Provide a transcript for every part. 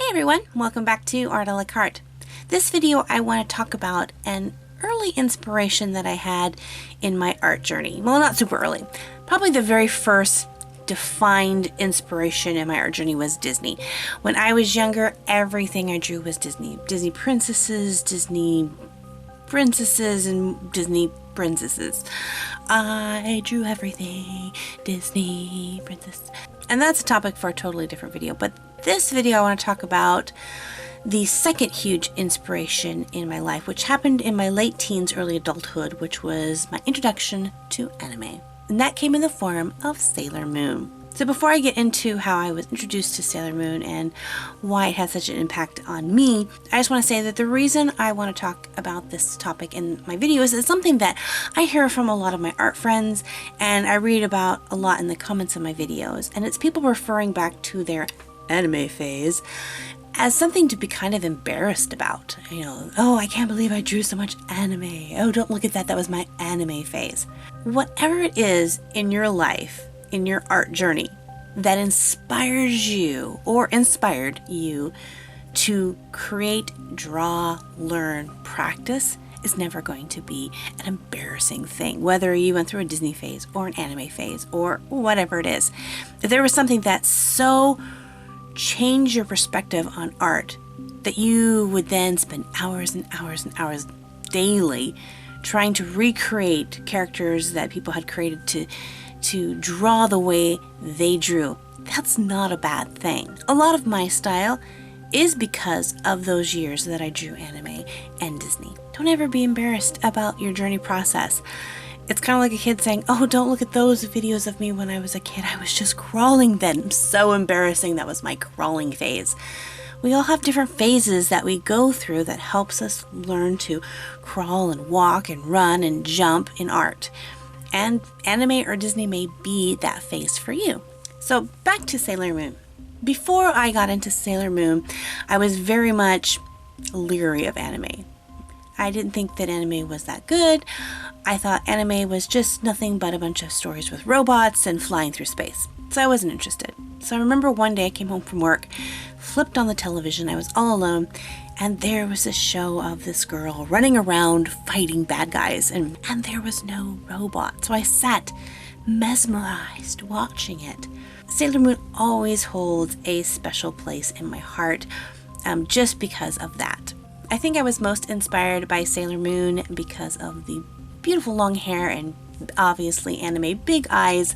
Hey everyone, welcome back to Art a la Carte. This video I want to talk about an early inspiration that I had in my art journey. Well, not super early. Probably the very first defined inspiration in my art journey was Disney. When I was younger, everything I drew was Disney. Disney princesses, and Disney princesses. I drew everything Disney princess. And that's a topic for a totally different video, but this video I want to talk about the second huge inspiration in my life, which happened in my late teens, early adulthood, which was my introduction to anime. And that came in the form of Sailor Moon. So before I get into how I was introduced to Sailor Moon and why it had such an impact on me, I just want to say that the reason I want to talk about this topic in my videos is something that I hear from a lot of my art friends and I read about a lot in the comments of my videos. And it's people referring back to their anime phase as something to be kind of embarrassed about. You know, oh, I can't believe I drew so much anime. Oh, don't look at that. That was my anime phase. Whatever it is in your life, in your art journey, that inspires you or inspired you to create, draw, learn, practice is never going to be an embarrassing thing, whether you went through a Disney phase or an anime phase or whatever it is. If there was something that so changed your perspective on art that you would then spend hours and hours and hours daily trying to recreate characters that people had created to draw the way they drew, that's not a bad thing. A lot of my style is because of those years that I drew anime and Disney. Don't ever be embarrassed about your journey process. It's kind of like a kid saying, oh, don't look at those videos of me when I was a kid. I was just crawling then. So embarrassing. That was my crawling phase. We all have different phases that we go through that helps us learn to crawl and walk and run and jump in art. And anime or Disney may be that phase for you. So back to Sailor Moon. Before I got into Sailor Moon, I was very much leery of anime. I didn't think that anime was that good. I thought anime was just nothing but a bunch of stories with robots and flying through space. So I wasn't interested. So I remember one day I came home from work, flipped on the television, I was all alone, and there was a show of this girl running around fighting bad guys, and there was no robot. So I sat mesmerized watching it. Sailor Moon always holds a special place in my heart just because of that. I think I was most inspired by Sailor Moon because of the beautiful long hair and obviously anime big eyes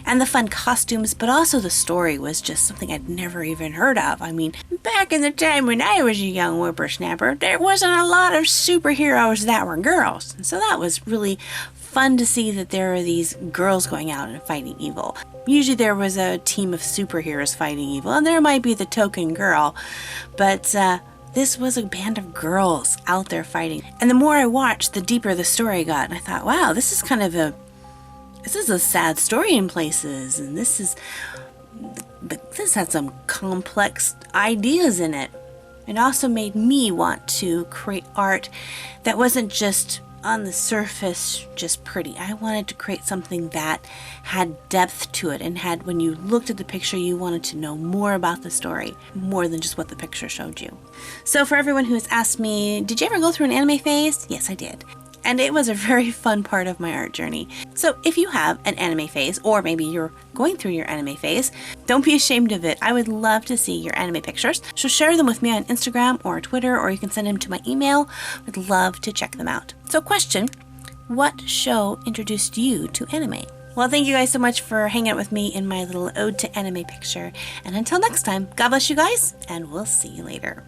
and the fun costumes, but also the story was just something I'd never even heard of. I mean, back in the time when I was a young whippersnapper, there wasn't a lot of superheroes that were girls. So that was really fun to see that there are these girls going out and fighting evil. Usually there was a team of superheroes fighting evil, and there might be the token girl, but this was a band of girls out there fighting. And the more I watched, the deeper the story got. And I thought, wow, this is a sad story in places. And this had some complex ideas in it. It also made me want to create art that wasn't just on the surface, just pretty. I wanted to create something that had depth to it and had, when you looked at the picture, you wanted to know more about the story, more than just what the picture showed you. So for everyone who has asked me, did you ever go through an anime phase? Yes, I did. And it was a very fun part of my art journey. So if you have an anime phase, or maybe you're going through your anime phase, don't be ashamed of it. I would love to see your anime pictures. So share them with me on Instagram or Twitter, or you can send them to my email. I'd love to check them out. So question, what show introduced you to anime? Well, thank you guys so much for hanging out with me in my little ode to anime picture. And until next time, God bless you guys, and we'll see you later.